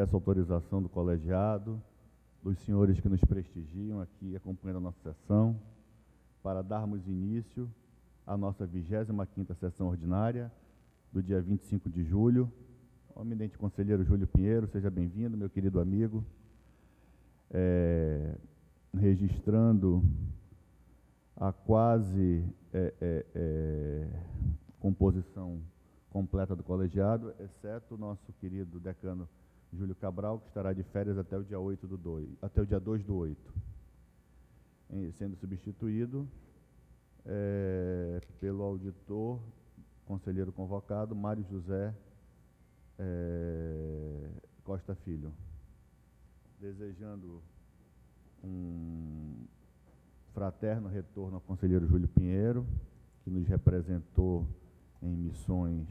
peço autorização do colegiado, dos senhores que nos prestigiam aqui acompanhando a nossa sessão, para darmos início à nossa 25ª sessão ordinária do dia 25 de julho. O eminente conselheiro Júlio Pinheiro, seja bem-vindo, meu querido amigo. Registrando a quase composição completa do colegiado, exceto o nosso querido decano Júlio Cabral, que estará de férias até o dia 2/8, sendo substituído pelo auditor, conselheiro convocado, Mário José Costa Filho. Desejando um fraterno retorno ao conselheiro Júlio Pinheiro, que nos representou em missões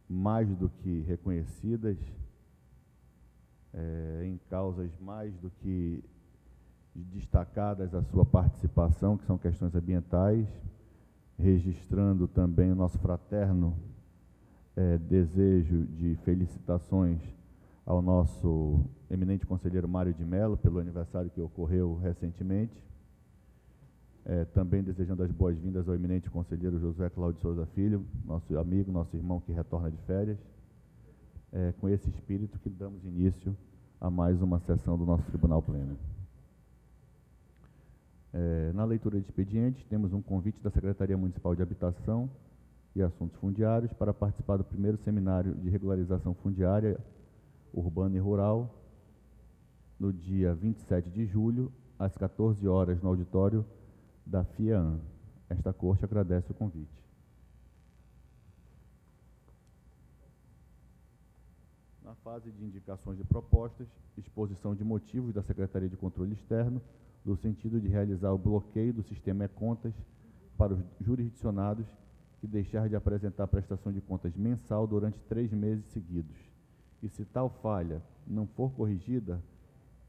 mais do que reconhecidas, em causas mais do que destacadas a sua participação, que são questões ambientais, registrando também o nosso fraterno desejo de felicitações ao nosso eminente conselheiro Mário de Mello, pelo aniversário que ocorreu recentemente. Também desejando as boas-vindas ao eminente conselheiro Josué Cláudio Souza Filho, nosso amigo, nosso irmão que retorna de férias. Com esse espírito que damos início a mais uma sessão do nosso Tribunal Pleno. Na leitura de expediente, temos um convite da Secretaria Municipal de Habitação e Assuntos Fundiários para participar do primeiro seminário de regularização fundiária urbana e rural, no dia 27 de julho, às 14 horas, no auditório da FIAAN. Esta corte agradece o convite. Na fase de indicações de propostas, exposição de motivos da Secretaria de Controle Externo, no sentido de realizar o bloqueio do sistema e-contas para os jurisdicionados que deixar de apresentar a prestação de contas mensal durante 3 meses seguidos. E se tal falha não for corrigida,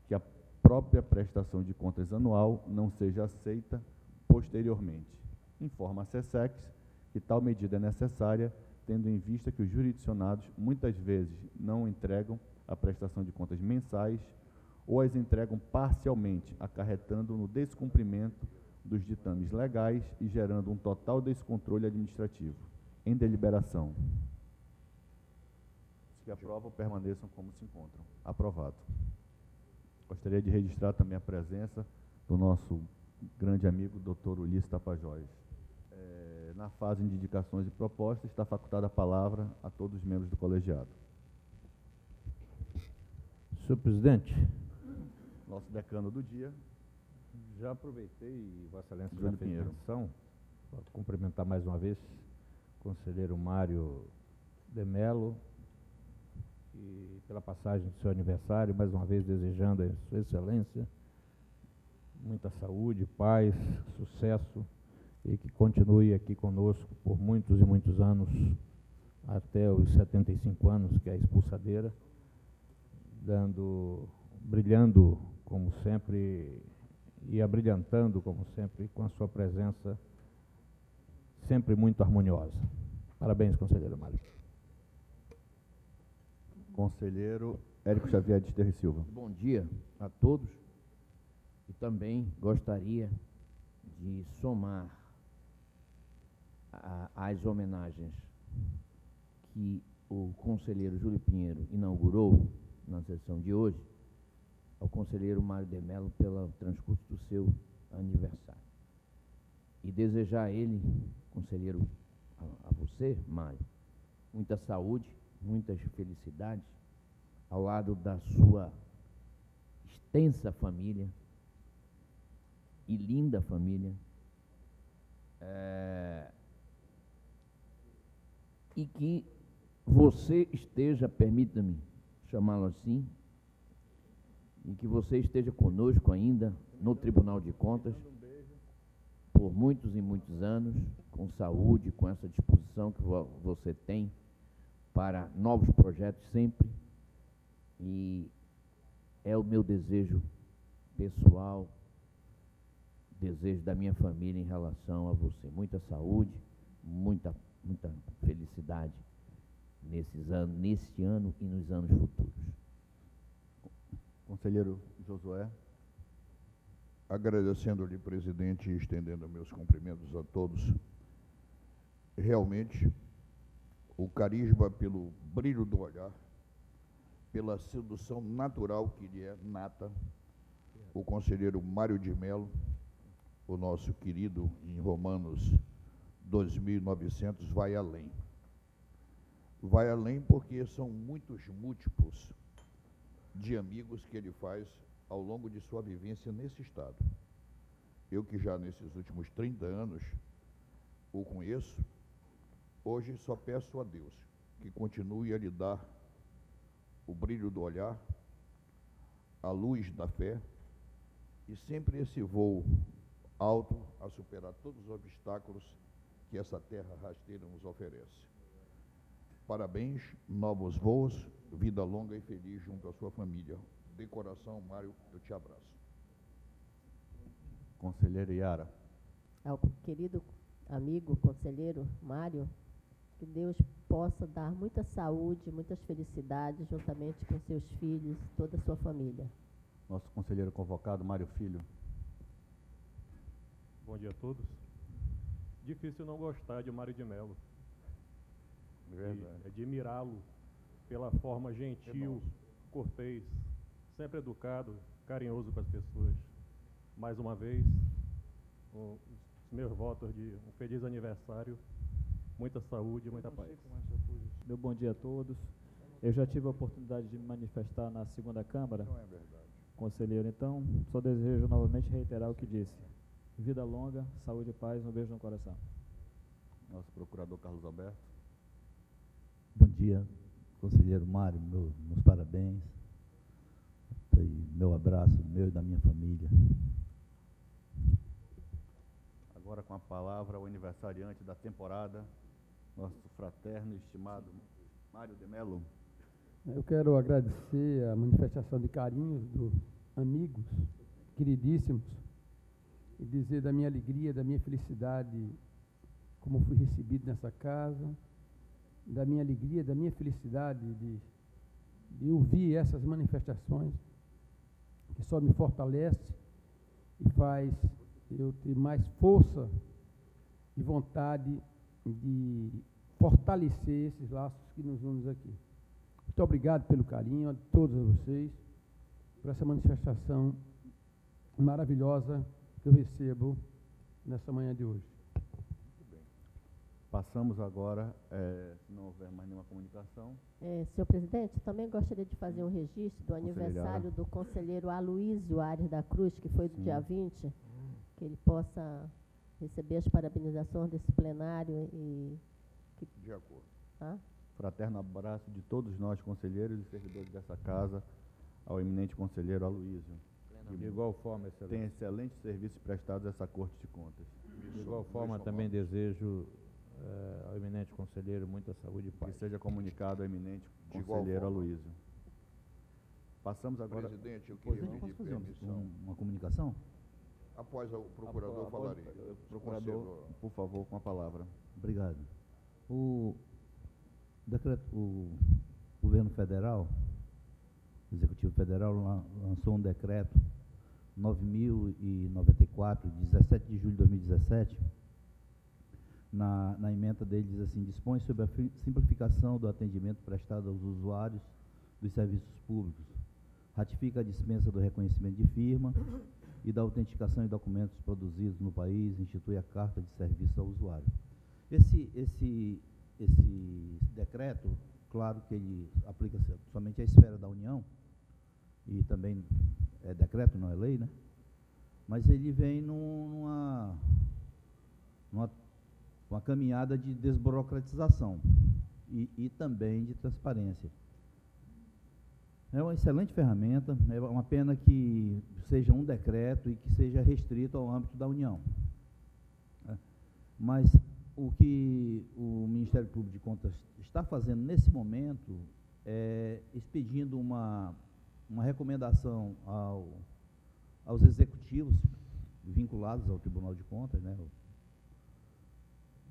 que a própria prestação de contas anual não seja aceita posteriormente. Informa a SESEX que tal medida é necessária, tendo em vista que os jurisdicionados muitas vezes não entregam a prestação de contas mensais ou as entregam parcialmente, acarretando no descumprimento dos ditames legais e gerando um total descontrole administrativo. Em deliberação. Os que aprovam permaneçam como se encontram. Aprovado. Gostaria de registrar também a presença do nosso grande amigo, Dr. Ulisses Tapajós. Na fase de indicações e propostas, está facultada a palavra a todos os membros do colegiado. Senhor presidente, nosso decano do dia. Já aproveitei, Vossa Excelência, Júlio já fez Pinheiro. menção, para cumprimentar mais uma vez o conselheiro Mário de Mello, e pela passagem do seu aniversário, mais uma vez desejando a Sua Excelência muita saúde, paz, sucesso, e que continue aqui conosco por muitos e muitos anos, até os 75 anos, que é a expulsadeira, brilhando como sempre e abrilhantando como sempre com a sua presença sempre muito harmoniosa. Parabéns, conselheiro Mário. Conselheiro Érico Xavier de Terra e Silva. Bom dia a todos, e também gostaria de somar às homenagens que o conselheiro Júlio Pinheiro inaugurou na sessão de hoje, ao conselheiro Mário de Mello pelo transcurso do seu aniversário. E desejar a ele, conselheiro, a você, Mário, muita saúde, muitas felicidades, ao lado da sua extensa família e linda família, e que você esteja, permita-me chamá-lo assim, e que você esteja conosco ainda no Tribunal de Contas por muitos e muitos anos, com saúde, com essa disposição que você tem para novos projetos sempre, e é o meu desejo pessoal, desejo da minha família em relação a você. Muita saúde, muita felicidade neste ano e nos anos futuros. Conselheiro Josué. Agradecendo-lhe, presidente, e estendendo meus cumprimentos a todos. Realmente, o carisma pelo brilho do olhar, pela sedução natural que lhe é nata, o conselheiro Mário de Mello, o nosso querido em Romanos 2900, vai além. Vai além porque são muitos múltiplos de amigos que ele faz ao longo de sua vivência nesse estado. Eu que já nesses últimos 30 anos o conheço, hoje só peço a Deus que continue a lhe dar o brilho do olhar, a luz da fé e sempre esse voo alto a superar todos os obstáculos que essa terra rasteira nos oferece. Parabéns, novos voos, vida longa e feliz junto à sua família. De coração, Mário, eu te abraço. Conselheira Yara. Ao querido amigo, conselheiro Mário, que Deus possa dar muita saúde, muitas felicidades, juntamente com seus filhos e toda a sua família. Nosso conselheiro convocado, Mário Filho. Bom dia a todos. Difícil não gostar de Mário de Mello. E admirá-lo pela forma gentil, cortês, sempre educado, carinhoso com as pessoas. Mais uma vez, os meus votos de um feliz aniversário, muita saúde e muita paz. Meu bom dia a todos. Eu já tive a oportunidade de me manifestar na segunda Câmara, Não é verdade. conselheiro, então só desejo novamente reiterar o que disse. Vida longa, saúde e paz, um beijo no coração. Nosso procurador Carlos Alberto. Bom dia, conselheiro Mário, meus parabéns, e meu abraço, meu e da minha família. Agora com a palavra o aniversariante da temporada, nosso fraterno e estimado Mário de Mello. Eu quero agradecer a manifestação de carinhos dos amigos queridíssimos e dizer da minha alegria, da minha felicidade, como fui recebido nessa casa, da minha alegria, da minha felicidade de ouvir essas manifestações que só me fortalece e faz eu ter mais força e vontade de fortalecer esses laços que nos unem aqui. Muito obrigado pelo carinho a todos vocês, por essa manifestação maravilhosa que eu recebo nessa manhã de hoje. Passamos agora, se não houver mais nenhuma comunicação. Senhor presidente, também gostaria de fazer um registro do Conselheira. aniversário do conselheiro Aloísio Ares da Cruz, que foi do Sim. dia 20, que ele possa receber as parabenizações desse plenário e... De acordo. Tá? Fraterno abraço de todos nós, conselheiros e servidores dessa casa, ao eminente conselheiro Aloísio. De igual forma, Tem excelência. excelentes serviços prestados a essa Corte de Contas. De igual forma, também desejo ao eminente conselheiro muita saúde e paz. Que seja comunicado ao eminente De igual conselheiro forma. Aloísio. Passamos agora... Presidente, eu Pois queria eu pedir posso fazer permissão. uma comunicação? Após o procurador falaria. Procurador, Conselheiro, por favor, com a palavra. Obrigado. O governo federal, o Executivo Federal, lançou um decreto 9.094, de 17 de julho de 2017, na ementa dele diz assim: dispõe sobre a simplificação do atendimento prestado aos usuários dos serviços públicos, ratifica a dispensa do reconhecimento de firma e da autenticação de documentos produzidos no país, institui a carta de serviço ao usuário. Esse decreto, claro que ele aplica somente à esfera da União, e também é decreto, não é lei, né? Mas ele vem numa caminhada de desburocratização e também de transparência. É uma excelente ferramenta, é uma pena que seja um decreto e que seja restrito ao âmbito da União. Mas o que o Ministério Público de Contas está fazendo nesse momento é expedindo uma recomendação aos executivos vinculados ao Tribunal de Contas, né, o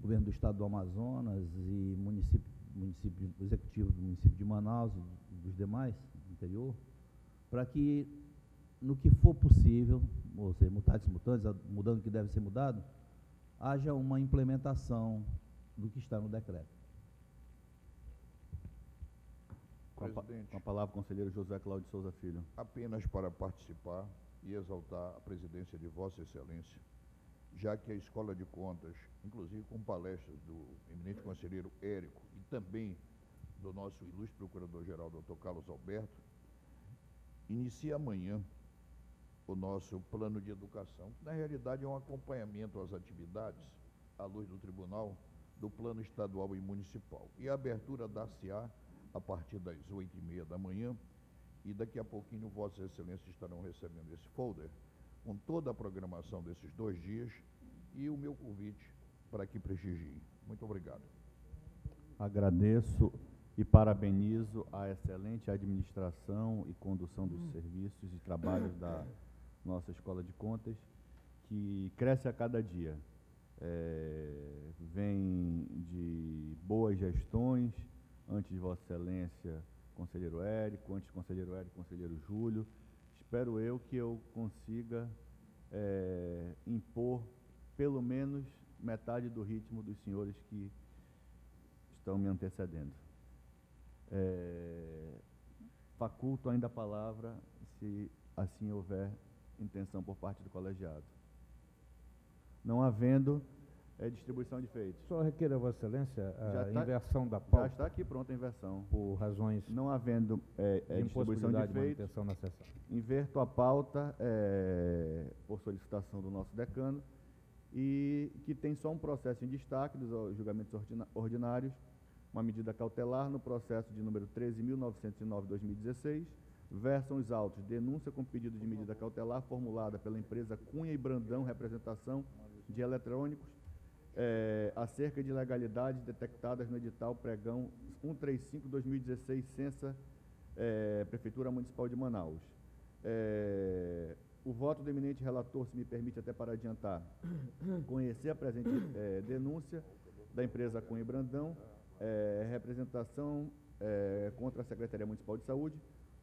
Governo do Estado do Amazonas e o executivo do município de Manaus e dos demais, do interior, para que, no que for possível, ou seja, mutatis mutandis, mudando o que deve ser mudado, haja uma implementação do que está no decreto. Presidente, Com a palavra, o conselheiro José Cláudio de Souza Filho. apenas para participar e exaltar a presidência de Vossa Excelência, já que a Escola de Contas, inclusive com palestras do eminente conselheiro Érico e também do nosso ilustre procurador-geral, Dr. Carlos Alberto, inicia amanhã o nosso plano de educação, que na realidade é um acompanhamento às atividades, à luz do tribunal, do plano estadual e municipal. E a abertura dar-se-á a partir das 8h30 da manhã, e daqui a pouquinho Vossas Excelências estarão recebendo esse folder com toda a programação desses 2 dias e o meu convite para que prestigiem. Muito obrigado. Agradeço e parabenizo a excelente administração e condução dos serviços e trabalhos da nossa Escola de Contas, que cresce a cada dia. Vem de boas gestões, antes de Vossa Excelência, conselheiro Érico, antes conselheiro Érico, conselheiro Júlio. Espero eu que eu consiga impor pelo menos metade do ritmo dos senhores que estão me antecedendo. Faculto ainda a palavra, se assim houver intenção por parte do colegiado. Não havendo, distribuição de feitos. Só requer a Vossa Excelência a inversão da Já pauta. está aqui pronta a inversão. Por razões Não havendo de distribuição de impossibilidade de feitos, manutenção na sessão. inverto a pauta por solicitação do nosso decano, e que tem só um processo em destaque dos julgamentos ordinários, uma medida cautelar no processo de número 13.909/2016, versam os autos: denúncia com pedido de medida cautelar formulada pela empresa Cunha e Brandão Representação de Eletrônicos, acerca de ilegalidades detectadas no edital pregão 135/2016, Censa Prefeitura Municipal de Manaus. O voto do eminente relator, se me permite até para adiantar, conhecer a presente denúncia da empresa Cunha e Brandão, representação contra a Secretaria Municipal de Saúde,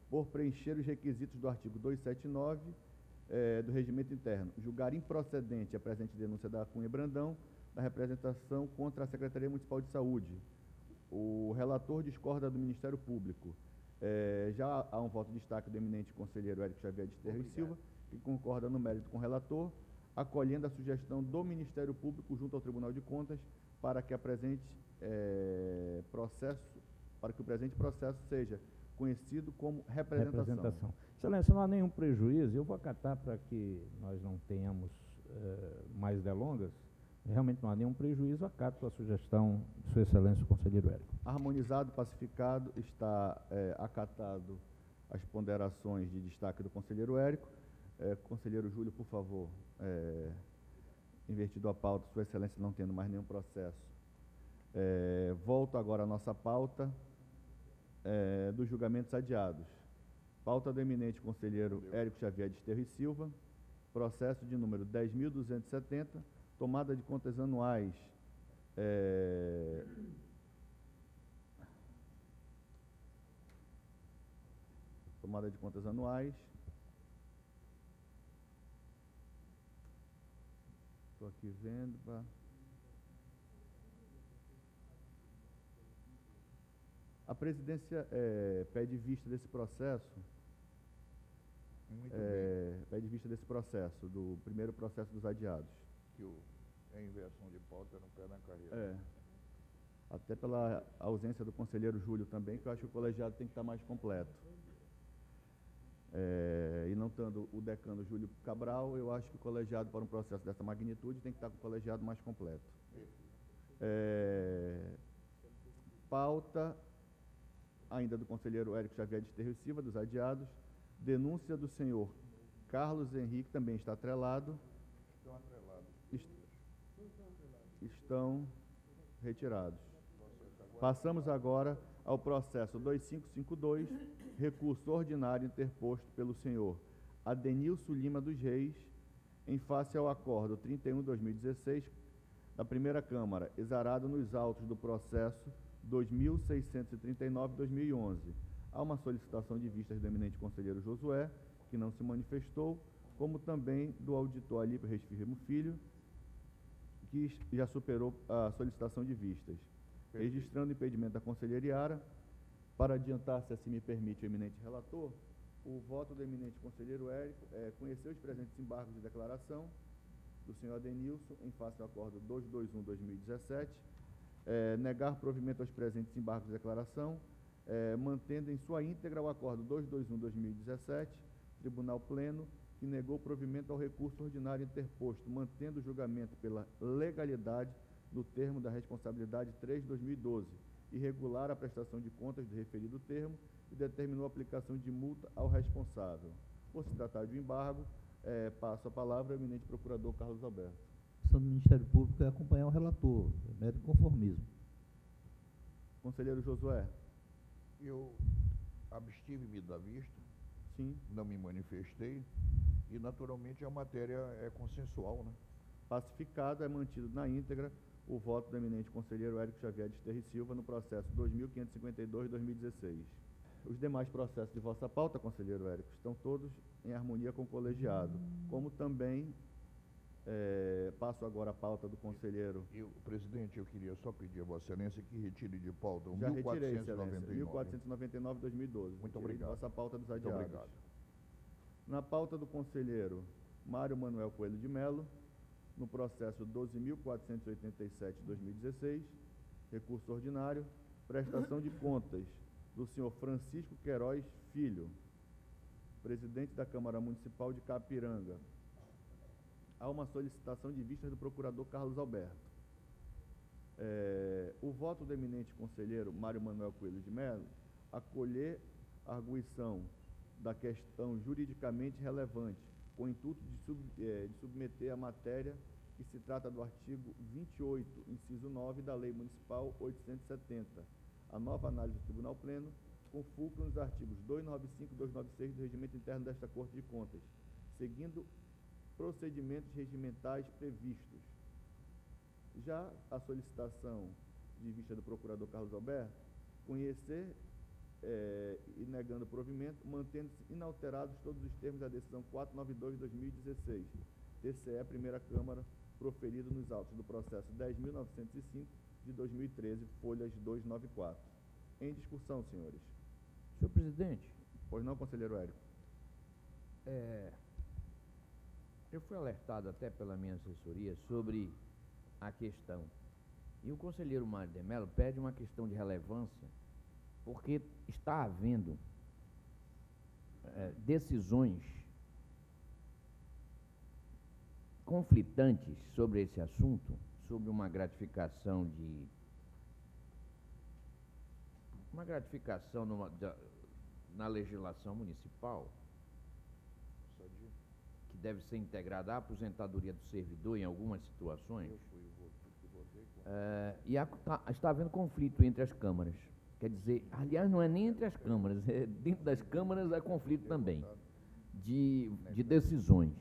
por preencher os requisitos do artigo 279 do Regimento Interno, julgar improcedente a presente denúncia da Cunha e Brandão, da representação contra a Secretaria Municipal de Saúde. O relator discorda do Ministério Público. Já há um voto de destaque do eminente conselheiro Érico Xavier de Esterro e Silva, que concorda no mérito com o relator, acolhendo a sugestão do Ministério Público junto ao Tribunal de Contas para que o presente processo seja conhecido como representação. Excelência, não há nenhum prejuízo. Eu vou acatar para que nós não tenhamos mais delongas. Realmente não há nenhum prejuízo. Acato a sugestão de Sua Excelência, o conselheiro Érico. Harmonizado, pacificado, está acatado as ponderações de destaque do conselheiro Érico. Conselheiro Júlio, por favor, invertido a pauta, Sua Excelência não tendo mais nenhum processo. Volto agora à nossa pauta dos julgamentos adiados. Pauta do eminente conselheiro Érico Xavier de Esterro e Silva, processo de número 10.270, tomada de contas anuais estou aqui vendo a presidência pede vista desse processo. Muito bem. Pede vista desse processo, do primeiro processo dos adiados. Que a inversão de pauta no pé da carreira. Até pela ausência do conselheiro Júlio também, que eu acho que o colegiado tem que estar mais completo. E não estando o decano Júlio Cabral, eu acho que o colegiado, para um processo dessa magnitude, tem que estar com o colegiado mais completo. Pauta ainda do conselheiro Érico Xavier de Esterro e Silva, dos adiados, denúncia do senhor Carlos Henrique, também está atrelado. Estão atrelados. Estão retirados. Passamos agora ao processo 2552, recurso ordinário interposto pelo senhor Adenilson Lima dos Reis, em face ao acordo 31/2016 da primeira Câmara, exarado nos autos do processo 2639/2011. Há uma solicitação de vistas do eminente conselheiro Josué, que não se manifestou, como também do auditor Alípio Reis Firmo Filho, que já superou a solicitação de vistas. Registrando o impedimento da conselheira Iara, para adiantar, se assim me permite o eminente relator, o voto do eminente conselheiro Érico é conhecer os presentes embargos de declaração do senhor Adenilson em face ao acordo 221/2017, negar provimento aos presentes embargos de declaração, mantendo em sua íntegra o acordo 221/2017, Tribunal Pleno, que negou provimento ao recurso ordinário interposto, mantendo o julgamento pela legalidade no termo da responsabilidade 3/2012, irregular a prestação de contas do referido termo e determinou a aplicação de multa ao responsável. Por se tratar de um embargo, passo a palavra ao eminente procurador Carlos Alberto. A ação do Ministério Público é acompanhar o relator, é mero conformismo. Conselheiro Josué. Eu abstive-me da vista, Sim. não me manifestei, e naturalmente a matéria é consensual, né? Pacificado, é mantido na íntegra o voto do eminente conselheiro Érico Xavier de Terra e Silva no processo 2552/2016. Os demais processos de vossa pauta, conselheiro Érico, estão todos em harmonia com o colegiado, como também passo agora a pauta do conselheiro. Presidente, eu queria só pedir a Vossa Excelência que retire de pauta o Já retirei, Excelência, 1499. 1499/2012. Muito obrigado. Nossa pauta dos Muito adiados. obrigado. Na pauta do conselheiro Mário Manuel Coelho de Melo, no processo 12.487/2016, recurso ordinário, prestação de contas do senhor Francisco Queiroz Filho, presidente da Câmara Municipal de Capiranga. Há uma solicitação de vistas do procurador Carlos Alberto. O voto do eminente conselheiro Mário Manuel Coelho de Melo acolher a arguição da questão juridicamente relevante, com o intuito de submeter a matéria que se trata do artigo 28, inciso 9 da Lei Municipal 870, a nova análise do Tribunal Pleno, com fulcro nos artigos 295 e 296 do Regimento Interno desta Corte de Contas, seguindo procedimentos regimentais previstos. Já a solicitação de vista do procurador Carlos Alberto, conhecer e negando provimento, mantendo-se inalterados todos os termos da decisão 492/2016, TCE, Primeira Câmara, proferido nos autos do processo 10.905 de 2013, folhas 294. Em discussão, senhores. Senhor presidente. Pois não, conselheiro Érico? Eu fui alertado até pela minha assessoria sobre a questão. E o conselheiro Mário de Melo pede uma questão de relevância, porque está havendo decisões conflitantes sobre esse assunto, sobre uma gratificação na legislação municipal, que deve ser integrada à aposentadoria do servidor em algumas situações, está havendo conflito entre as câmaras. Quer dizer, aliás, não é nem entre as câmaras, dentro das câmaras há conflito também, de decisões.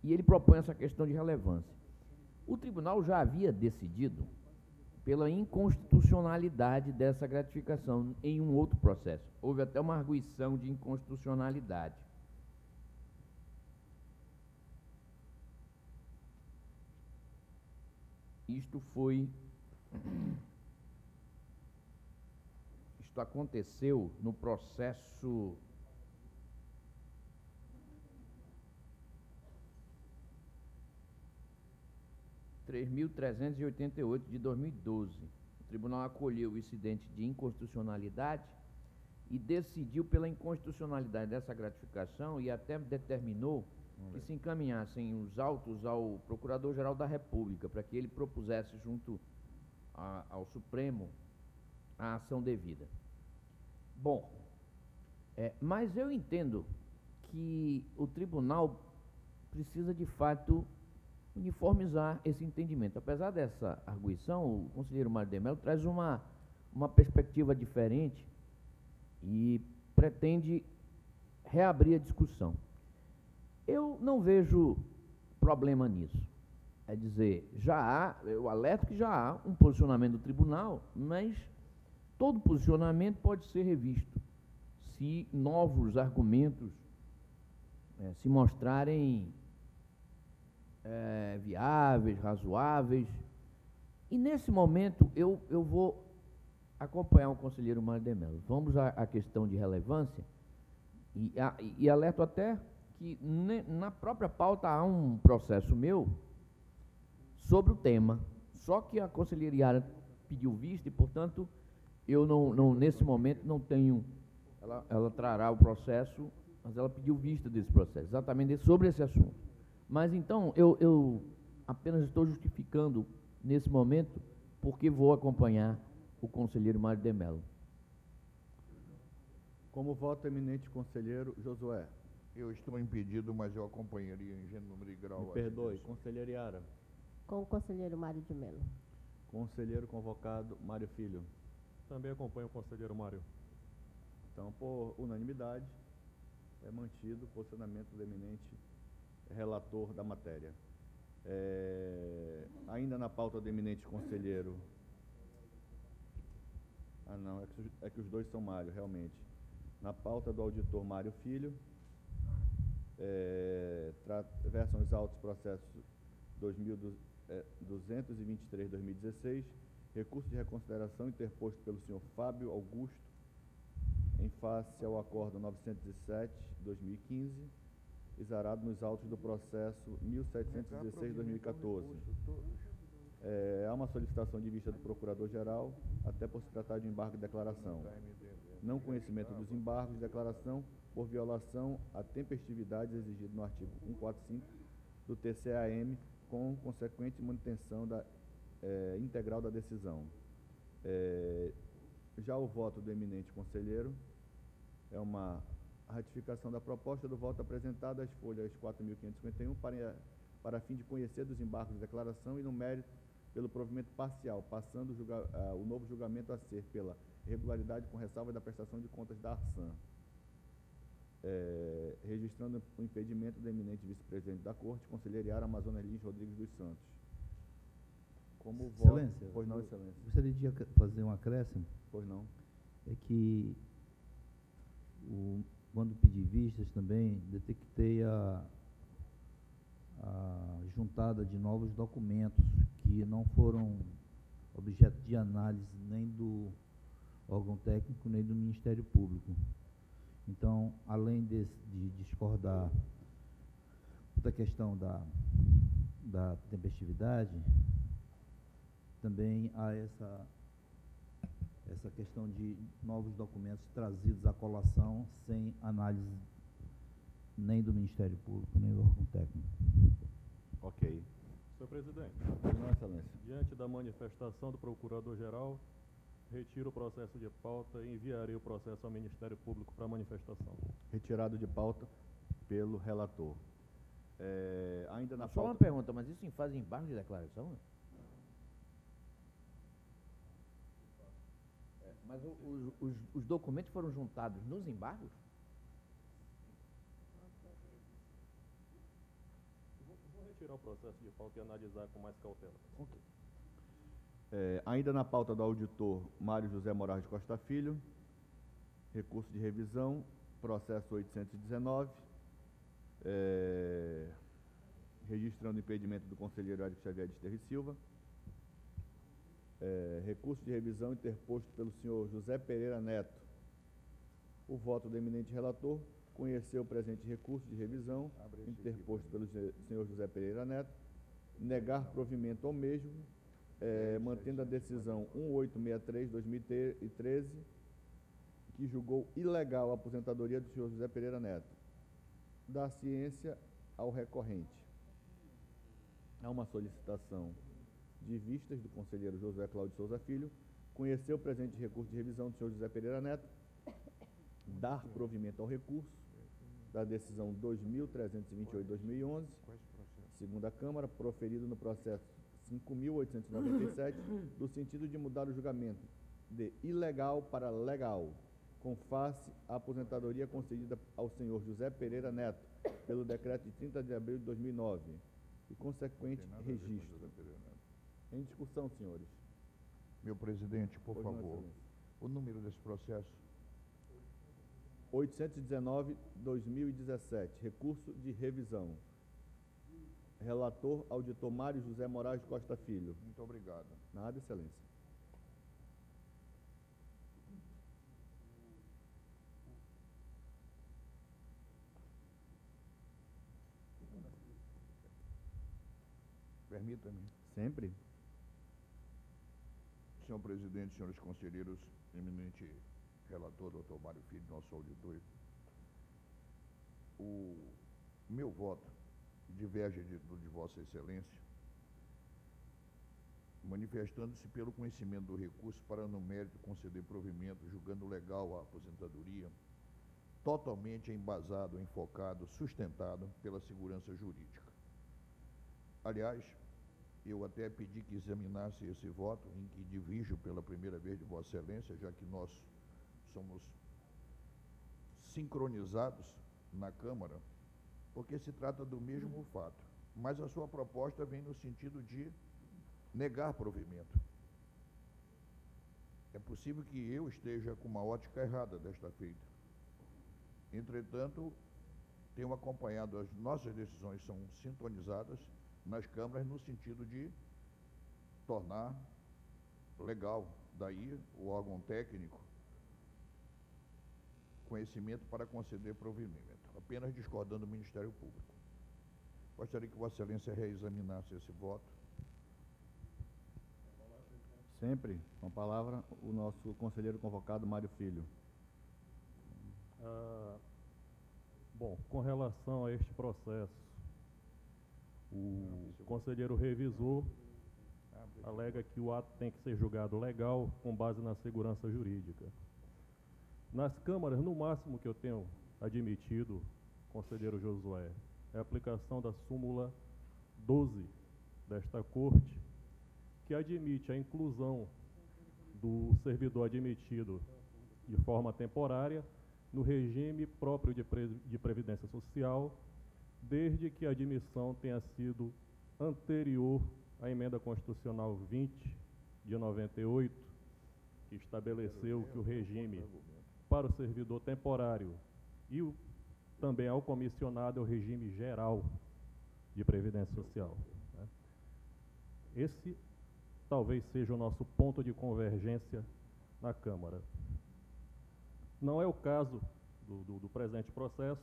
E ele propõe essa questão de relevância. O tribunal já havia decidido pela inconstitucionalidade dessa gratificação em um outro processo. Houve até uma arguição de inconstitucionalidade. Isto aconteceu no processo 3.388 de 2012. O tribunal acolheu o incidente de inconstitucionalidade e decidiu pela inconstitucionalidade dessa gratificação e até determinou que se encaminhassem os autos ao Procurador-Geral da República para que ele propusesse junto ao Supremo a ação devida. Bom, mas eu entendo que o tribunal precisa de fato uniformizar esse entendimento. Apesar dessa arguição, o conselheiro Mário de Melo traz uma perspectiva diferente e pretende reabrir a discussão. Eu não vejo problema nisso. É dizer, eu alerto que já há um posicionamento do tribunal, mas todo posicionamento pode ser revisto se novos argumentos se mostrarem viáveis, razoáveis. E nesse momento eu vou acompanhar o conselheiro Mário de Mello. Vamos à questão de relevância e alerto até que na própria pauta há um processo meu sobre o tema, só que a conselheira Yara pediu vista e, portanto, eu não nesse momento não tenho, ela trará o processo, mas ela pediu vista desse processo, exatamente sobre esse assunto. Mas então, eu apenas estou justificando nesse momento porque vou acompanhar o conselheiro Mário de Mello. Como voto, eminente conselheiro Josué. Eu estou impedido, mas eu acompanharia em gênero, número e grau. Me perdoe, conselheira Yara. Com o conselheiro Mário de Mello. Conselheiro convocado Mário Filho. Também acompanho o conselheiro Mário. Então, por unanimidade, é mantido o posicionamento do eminente relator da matéria. Ainda na pauta do eminente conselheiro... Ah, não, é que os dois são Mário, realmente. Na pauta do auditor Mário Filho, versam os autos processos 2.223/2016, recurso de reconsideração interposto pelo senhor Fábio Augusto, em face ao acordo 907/2015, exarado nos autos do processo 1716/2014. Há uma solicitação de vista do Procurador-Geral, até por se tratar de embargo de declaração. Não conhecimento dos embargos de declaração por violação à tempestividade exigida no artigo 145 do TCAM, com consequente manutenção integral da decisão. Já o voto do eminente conselheiro é uma ratificação da proposta do voto apresentado às folhas 4.551 para fim de conhecer dos embargos de declaração e no mérito pelo provimento parcial, passando o novo julgamento a ser pela regularidade com ressalva da prestação de contas da Arsan. Registrando o impedimento do eminente vice-presidente da Corte, conselheiro Yara Amazonas Lins Rodrigues dos Santos. Como voto... Excelência, Pois não, excelência. Gostaria de fazer um acréscimo. Pois não. É que, quando pedi vistas também, detectei a juntada de novos documentos que não foram objeto de análise nem do órgão técnico, nem do Ministério Público. Então, além de discordar da questão da tempestividade, também há essa questão de novos documentos trazidos à colação sem análise nem do Ministério Público, nem do órgão técnico. Ok. Senhor presidente, Pois não, excelência. diante da manifestação do Procurador-Geral, retiro o processo de pauta e enviarei o processo ao Ministério Público para manifestação. Retirado de pauta pelo relator. Ainda na Só uma pauta... pergunta, mas isso em fase de embargo de declaração? Mas os documentos foram juntados nos embargos? Vou retirar o processo de pauta e analisar com mais cautela. Ok. Ainda na pauta do auditor Mário José Moraes Costa Filho, recurso de revisão, processo 819, registrando o impedimento do conselheiro Érico Xavier de Terra e Silva, recurso de revisão interposto pelo senhor José Pereira Neto. O voto do eminente relator conheceu o presente recurso de revisão interposto pelo senhor José Pereira Neto, negar provimento ao mesmo, mantendo a decisão 1863/2013, que julgou ilegal a aposentadoria do senhor José Pereira Neto. Da ciência ao recorrente. Há uma solicitação de vistas do conselheiro José Cláudio Souza Filho, conheceu o presente recurso de revisão do senhor José Pereira Neto, dar provimento ao recurso da decisão 2.328/2011, segunda Câmara, proferido no processo 5.897, no sentido de mudar o julgamento de ilegal para legal, com face à aposentadoria concedida ao senhor José Pereira Neto, pelo decreto de 30 de abril de 2009, e consequente registro. Em discussão, senhores. Meu presidente, por Pois não, favor. excelência. O número desse processo? 819/2017, recurso de revisão. Relator, auditor Mário José Moraes Costa Filho. Muito obrigado. Nada, excelência. Permita-me. Sempre. Senhor presidente, senhores conselheiros, eminente relator, doutor Mário Filho, nosso auditor, o meu voto diverge do de Vossa Excelência, manifestando-se pelo conhecimento do recurso para, no mérito, conceder provimento, julgando legal a aposentadoria, totalmente embasado, enfocado, sustentado pela segurança jurídica. Aliás, eu até pedi que examinasse esse voto, em que divirjo pela primeira vez de Vossa Excelência, já que nós somos sincronizados na Câmara, porque se trata do mesmo fato. Mas a sua proposta vem no sentido de negar provimento. É possível que eu esteja com uma ótica errada desta feita. Entretanto, tenho acompanhado, as nossas decisões são sintonizadas nas câmaras no sentido de tornar legal, daí o órgão técnico, conhecimento para conceder provimento, apenas discordando do Ministério Público. Gostaria que Vossa Excelência reexaminasse esse voto. Sempre. Com a palavra, o nosso conselheiro convocado, Mário Filho. Bom, com relação a este processo, o conselheiro revisor alega que o ato tem que ser julgado legal com base na segurança jurídica. Nas câmaras, no máximo que eu tenho admitido, conselheiro Josué, é a aplicação da súmula 12 desta Corte, que admite a inclusão do servidor admitido de forma temporária no regime próprio de previdência social, desde que a admissão tenha sido anterior à emenda constitucional 20 de 98, que estabeleceu que o regime para o servidor temporário e também ao comissionado é o regime geral de previdência social, né? Esse talvez seja o nosso ponto de convergência na Câmara. Não é o caso do presente processo,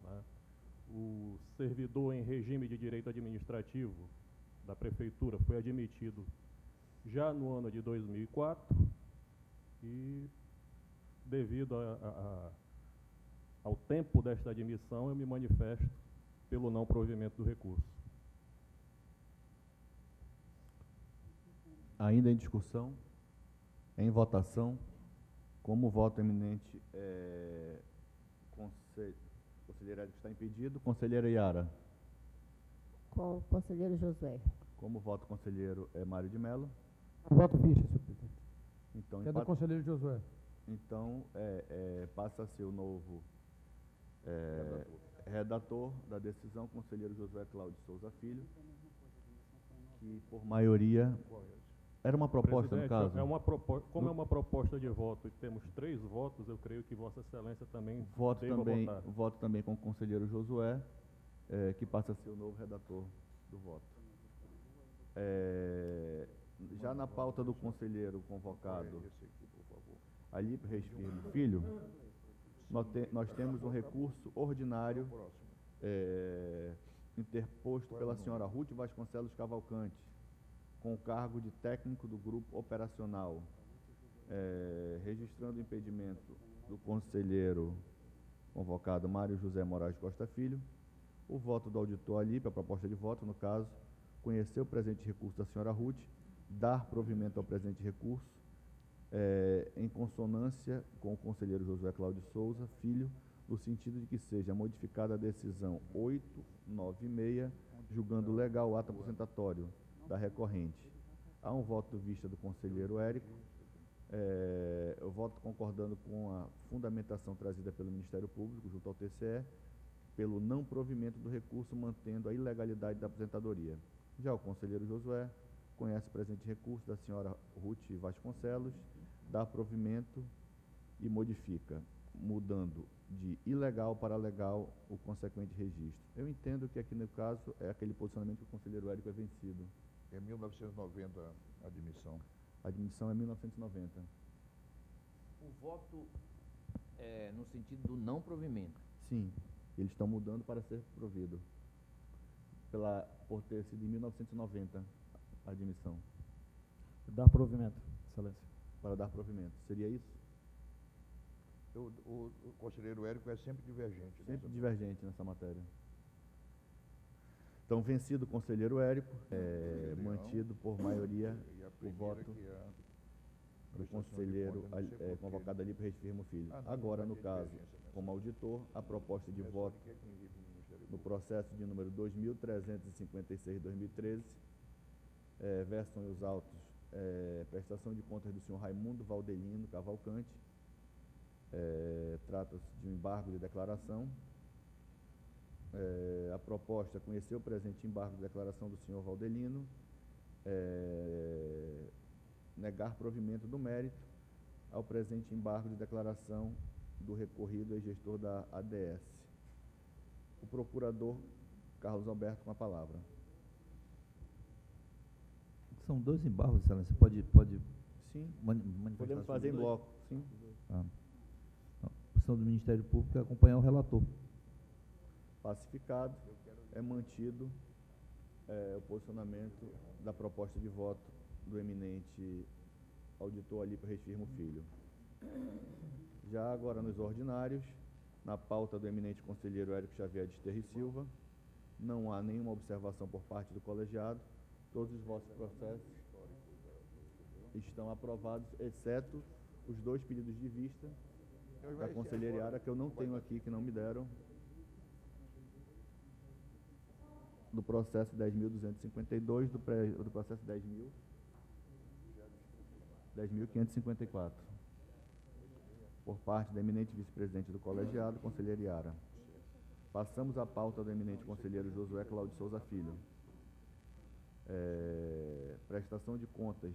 né? O servidor em regime de direito administrativo da Prefeitura foi admitido já no ano de 2004 e, devido ao tempo desta admissão, eu me manifesto pelo não provimento do recurso. Ainda em discussão, em votação, como voto eminente, conselheiro Érico está impedido. Conselheira Yara. Com o conselheiro Josué. Como voto conselheiro Mário de Mello. Voto ficha, senhor presidente. Então, Que é do conselheiro Josué. Então, passa a ser o novo redator da decisão, conselheiro Josué Cláudio Souza Filho, que por maioria... Era uma proposta, no caso? Como é uma proposta de voto e temos 3 votos, eu creio que Vossa Excelência também deva votar. Voto também com o conselheiro Josué, que passa a ser o novo redator do voto. Já na pauta do conselheiro convocado, ali, Reis Filho, nós temos um recurso ordinário interposto pela senhora Ruth Vasconcelos Cavalcante, com o cargo de técnico do grupo operacional, registrando o impedimento do conselheiro convocado Mário José Moraes Costa Filho, o voto do auditor Alípio, a proposta de voto, no caso, conhecer o presente recurso da senhora Ruth, dar provimento ao presente recurso, em consonância com o conselheiro Josué Cláudio Souza Filho, no sentido de que seja modificada a decisão 896, julgando legal o ato aposentatório da recorrente. Há um voto vista do conselheiro Érico, eu voto concordando com a fundamentação trazida pelo Ministério Público junto ao TCE, pelo não provimento do recurso, mantendo a ilegalidade da aposentadoria. Já o conselheiro Josué conhece o presente recurso da senhora Ruth Vasconcelos, dar provimento e modifica, mudando de ilegal para legal o consequente registro. Eu entendo que aqui no caso é aquele posicionamento que o conselheiro Érico é vencido. É 1990 a admissão. A admissão é 1990. O voto é no sentido do não provimento. Sim, eles estão mudando para ser provido. Por ter sido em 1990 a admissão. Dar provimento, excelência. Para dar provimento. Seria isso? O conselheiro Érico é sempre divergente. Sempre divergente nessa matéria. Então, vencido o conselheiro Érico, mantido por maioria o voto do conselheiro convocado ali para Firmo Filho. Agora, no caso, como auditor, a proposta de voto no processo de número 2356/2013, versam os autos, prestação de contas do senhor Raimundo Valdelino Cavalcante, trata-se de um embargo de declaração. A proposta é conhecer o presente embargo de declaração do senhor Valdelino, negar provimento do mérito ao presente embargo de declaração do recorrido e gestor da ADS. O procurador Carlos Alberto com a palavra. São dois embargos, excelência. Pode Sim, manifestar podemos sobre fazer em dois? bloco. Sim. A posição do Ministério Público é acompanhar o relator. Pacificado, é mantido o posicionamento da proposta de voto do eminente auditor Alípio Reis Firmo Filho. Já agora nos ordinários, na pauta do eminente conselheiro Érico Xavier de Sterra e Silva, não há nenhuma observação por parte do colegiado. Todos os vossos processos estão aprovados, exceto os dois pedidos de vista da conselheira Yara, que eu não tenho aqui, que não me deram, do processo 10.252, do processo 10.554, por parte da eminente vice-presidente do colegiado, conselheira Yara. Passamos à pauta do eminente conselheiro Josué Cláudio Souza Filho. Prestação de contas.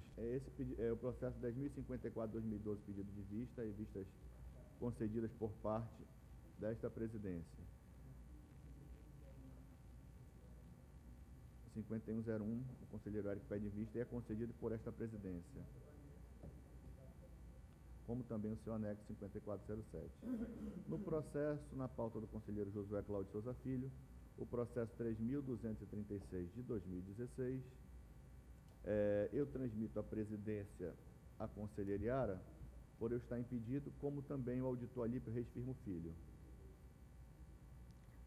É o processo 10.054/2012, pedido de vista e vistas concedidas por parte desta presidência. 5101, o conselheiro Érico pede vista e é concedido por esta presidência, como também o seu anexo 5407. No processo, na pauta do conselheiro Josué Cláudio Souza Filho, o processo 3.236 de 2016, eu transmito à presidência a conselheira Yara, por eu estar impedido, como também o auditor Alípio Reis Firmo Filho.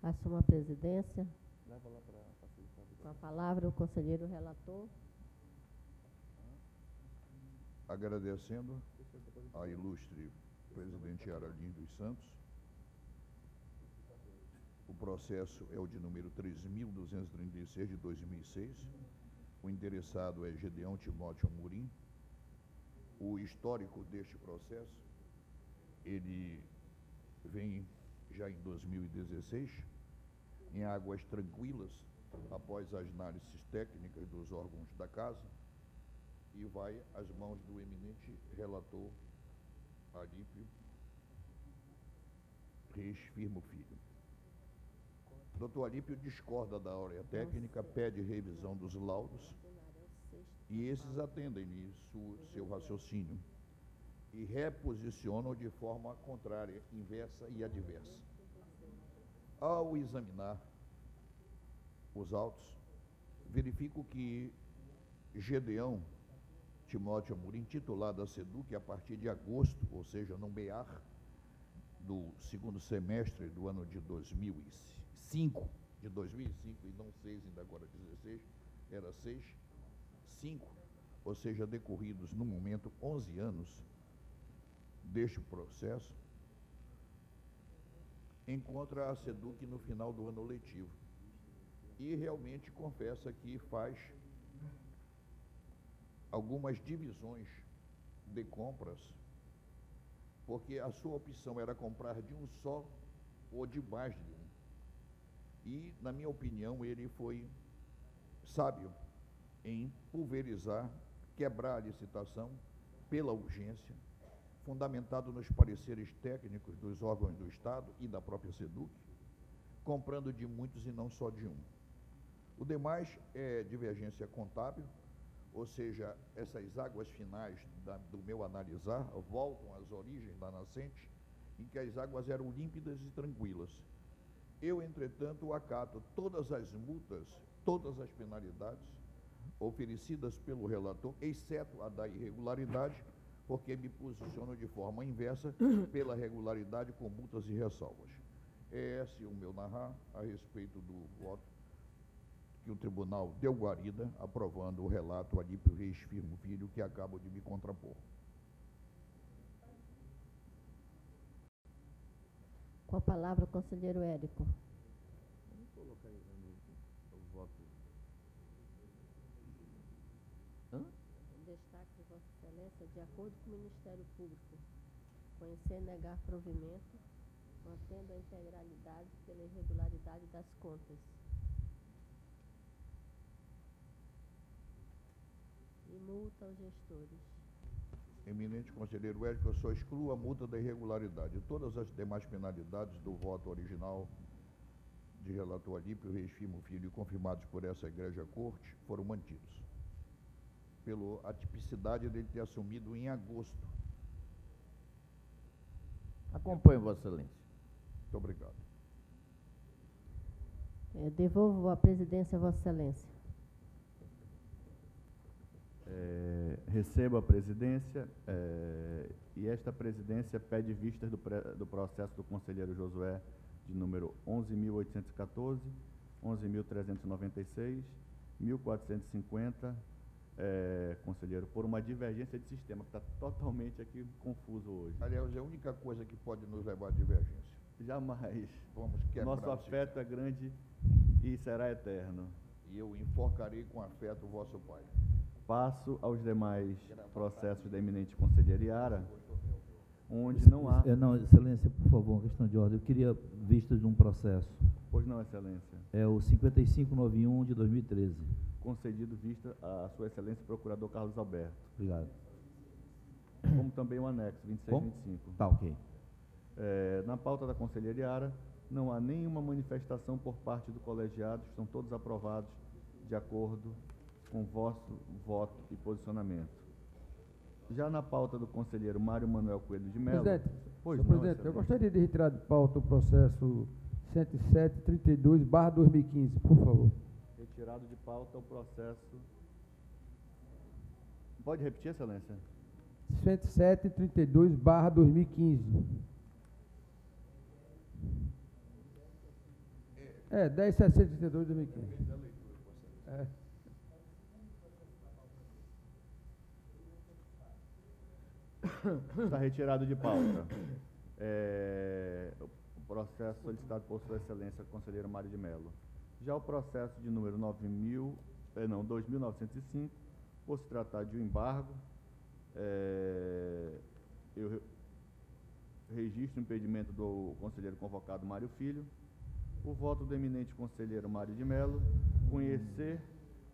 Assumo a presidência. Leva lá para facilitar. Com a palavra o conselheiro relator. Agradecendo a ilustre presidente Yara Lins dos Santos. O processo é o de número 3.236 de 2006. O interessado é Gedeão Timóteo Amorim. O histórico deste processo, ele vem já em 2016, em águas tranquilas, após as análises técnicas dos órgãos da casa, e vai às mãos do eminente relator Alípio Reis Firmo Filho. Doutor Alípio discorda da ordem técnica, pede revisão dos laudos, e esses atendem seu raciocínio e reposicionam de forma contrária, inversa e adversa. Ao examinar os autos, verifico que Gedeão Timóteo Amorim, titular da SEDUC, a partir de agosto, ou seja, no BEAR, do segundo semestre do ano de 2005, e não 6, ainda agora 16, era 6, 5, ou seja, decorridos no momento 11 anos deste processo, encontra a SEDUC no final do ano letivo e realmente confessa que faz algumas divisões de compras, porque a sua opção era comprar de um só ou de mais de um. E, na minha opinião, ele foi sábio em pulverizar, quebrar a licitação pela urgência fundamentado nos pareceres técnicos dos órgãos do Estado e da própria SEDUC, comprando de muitos e não só de um. O demais é divergência contábil, ou seja, essas águas finais do meu analisar voltam às origens da nascente, em que as águas eram límpidas e tranquilas. Eu, entretanto, acato todas as multas, todas as penalidades oferecidas pelo relator, exceto a da irregularidade, porque me posiciono de forma inversa pela regularidade com multas e ressalvas. É esse o meu narrar a respeito do voto que o tribunal deu guarida, aprovando o relato Alípio Reis Firmo Filho, que acabo de me contrapor. Com a palavra, o conselheiro Érico. Vamos colocar aí o voto. Destaque de Vossa Excelência, de acordo com o Ministério Público, conhecer e negar provimento, mantendo a integralidade pela irregularidade das contas. E multa aos gestores. Eminente conselheiro Érico, eu só excluo a multa da irregularidade. Todas as demais penalidades do voto original de relator Alípio Reis Firmo Filho e confirmados por essa egrégia corte foram mantidos, pela atipicidade dele ter assumido em agosto. Acompanho, Vossa Excelência. Muito obrigado. Devolvo a presidência a Vossa Excelência. Recebo a presidência e esta presidência pede vistas do processo do conselheiro Josué de número 11.814, 11.396, 1.450, conselheiro, por uma divergência de sistema, que está totalmente aqui confuso hoje. Aliás, é a única coisa que pode nos levar à divergência. Jamais. Vamos quebrar Nosso afeto é grande e será eterno. E eu enforcarei com afeto o vosso pai. Passo aos demais processos da eminente conselheira Iara, onde não há... Não, Excelência, por favor, uma questão de ordem. Eu queria vista de um processo. Pois não, Excelência. É o 5591 de 2013. Concedido vista a Sua Excelência Procurador Carlos Alberto. Obrigado. Como também o anexo 26 e Bom? 25. Tá, ok. Na pauta da conselheira Iara, não há nenhuma manifestação por parte do colegiado, estão todos aprovados de acordo com vosso voto e posicionamento. Já na pauta do conselheiro Mário Manuel Coelho de Mello... Presidente, pois senhor não, presidente, eu Excelência. gostaria de retirar de pauta o processo 10732/2015, por favor. Retirado de pauta o processo... Pode repetir, Excelência? 10732/2015. 10.732/2015. Está retirado de pauta. O processo solicitado por Sua Excelência, conselheiro Mário de Mello. Já o processo de número 2.905, por se tratar de um embargo, eu registro o impedimento do conselheiro convocado Mário Filho. O voto do eminente conselheiro Mário de Mello, conhecer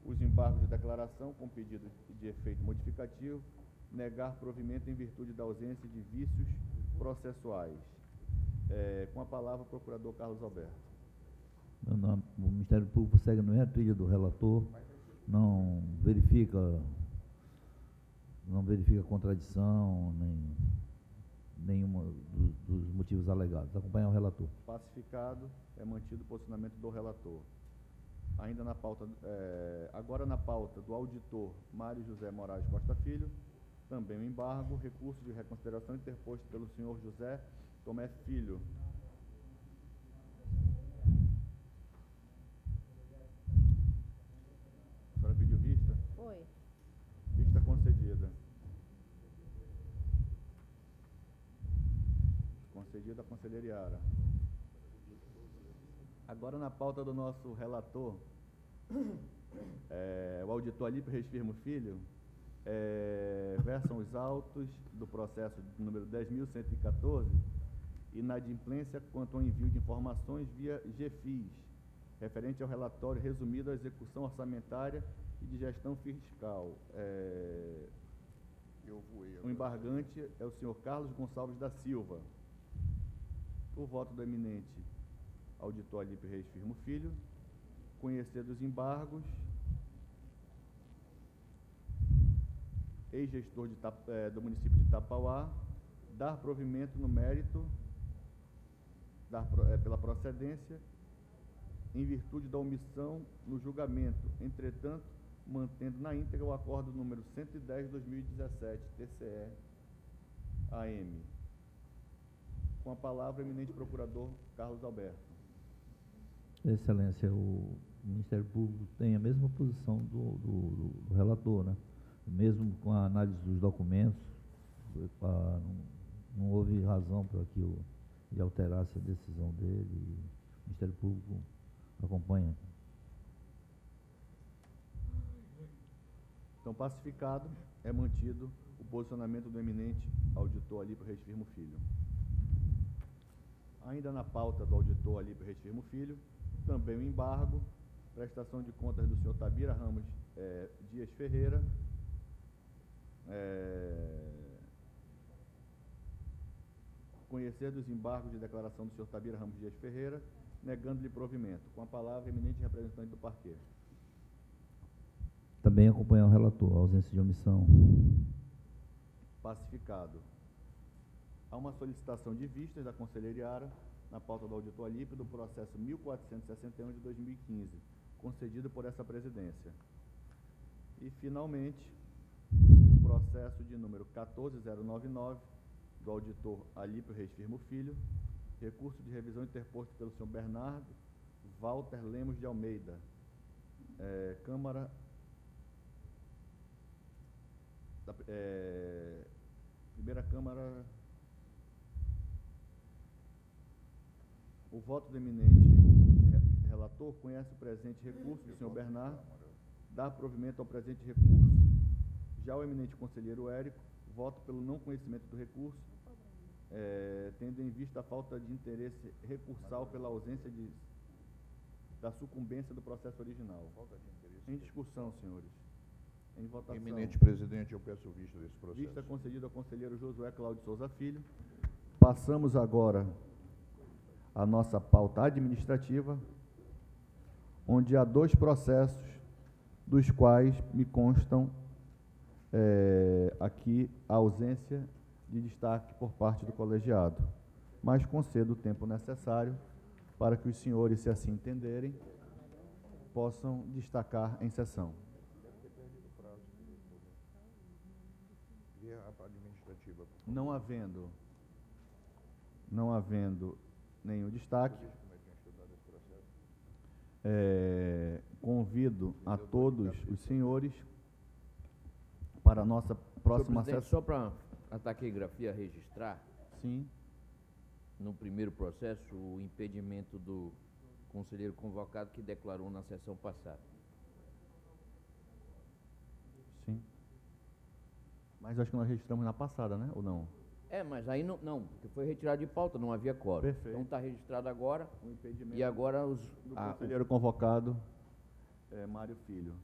os embargos de declaração com pedido de efeito modificativo, negar provimento em virtude da ausência de vícios processuais. Com a palavra, o procurador Carlos Alberto. O Ministério Público segue no mesmo trilho do relator, não verifica contradição, nenhuma dos motivos alegados. Acompanhar o relator. Pacificado, é mantido o posicionamento do relator. Ainda na pauta, agora na pauta do auditor Mário José Moraes Costa Filho, também o embargo, recurso de reconsideração interposto pelo senhor José Tomé Filho. A senhora pediu vista? Foi. Vista concedida. Concedida a conselheira Iara. Agora na pauta do nosso relator, o auditor Alípio Reis Firmo Filho, versam os autos do processo número 10.114, inadimplência quanto ao envio de informações via GFIS, referente ao relatório resumido à execução orçamentária e de gestão fiscal. Eu voei O agora. embargante é o senhor Carlos Gonçalves da Silva. O voto do eminente auditor Alípio Reis Firmo Filho. Conhecer dos embargos. Ex-gestor do município de Itapauá. Dar provimento no mérito, pela procedência, em virtude da omissão no julgamento, entretanto, mantendo na íntegra o acordo número 110/2017, TCE-AM. Com a palavra, o eminente procurador Carlos Alberto. Excelência, o Ministério Público tem a mesma posição do relator, né? Mesmo com a análise dos documentos, não houve razão para que ele alterasse a decisão dele, e o Ministério Público acompanha. Então, pacificado, é mantido o posicionamento do eminente auditor Alípio Reis Firmo Filho. Ainda na pauta do auditor Alípio Reis Firmo Filho, também o embargo, prestação de contas do senhor Tabira Ramos Dias Ferreira, conhecer dos embargos de declaração do senhor Tabira Ramos Dias Ferreira, negando-lhe provimento. Com a palavra, eminente representante do parquê. Também acompanhar o relator, a ausência de omissão. Pacificado. Há uma solicitação de vistas da conselheira Iara, na pauta do auditor Alípio, do processo 1461 de 2015, concedido por essa presidência. E, finalmente, o processo de número 14099, do auditor Alípio Reis Firmo Filho, recurso de revisão interposto pelo senhor Bernardo Walter Lemos de Almeida, Câmara Primeira Câmara. O voto do eminente relator conhece o presente recurso do senhor Bernardo, dá provimento ao presente recurso. Já o eminente conselheiro Érico, voto pelo não conhecimento do recurso, tendo em vista a falta de interesse recursal pela ausência da sucumbência do processo original. Em discussão, senhores. Em votação. Eminente presidente, eu peço vista desse processo. Vista concedida ao conselheiro Josué Cláudio Souza Filho. Passamos agora à nossa pauta administrativa, onde há 2 processos, dos quais me constam aqui a ausência de destaque por parte do colegiado, mas concedo o tempo necessário para que os senhores, se assim entenderem, possam destacar em sessão. Não havendo nenhum destaque, convido a todos os senhores para a nossa próxima sessão. Só para a taquigrafia registrar, Sim. no primeiro processo, o impedimento do conselheiro convocado que declarou na sessão passada. Sim. Mas acho que nós registramos na passada, né? Ou não? Mas aí não, porque foi retirado de pauta, não havia quórum. Perfeito. Então está registrado agora, O impedimento e agora do conselheiro convocado, Mário Filho.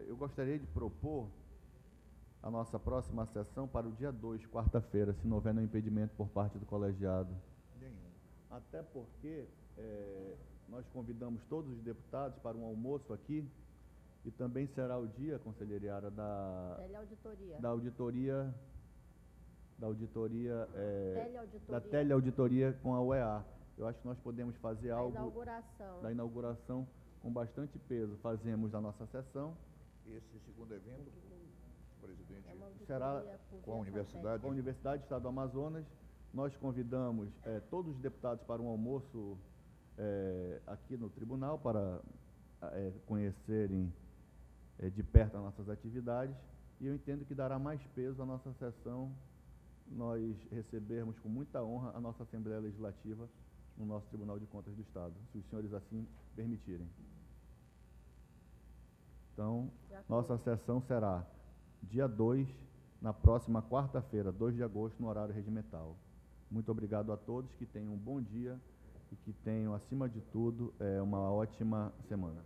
Eu gostaria de propor a nossa próxima sessão para o dia 2, quarta-feira, se não houver nenhum impedimento por parte do colegiado. Nenhum. Até porque nós convidamos todos os deputados para um almoço aqui, e também será o dia, conselheira Iara, da teleauditoria com a UEA. Eu acho que nós podemos fazer algo da inauguração com bastante peso. Fazemos a nossa sessão. Esse segundo evento, presidente, Será com a universidade? com a Universidade do Estado do Amazonas. Nós convidamos todos os deputados para um almoço aqui no tribunal, para conhecerem de perto as nossas atividades, e eu entendo que dará mais peso à nossa sessão nós recebermos com muita honra a nossa Assembleia Legislativa no nosso Tribunal de Contas do Estado, se os senhores assim permitirem. Então, nossa sessão será dia 2, na próxima quarta-feira, 2 de agosto, no horário regimental. Muito obrigado a todos, que tenham um bom dia e que tenham, acima de tudo, uma ótima semana.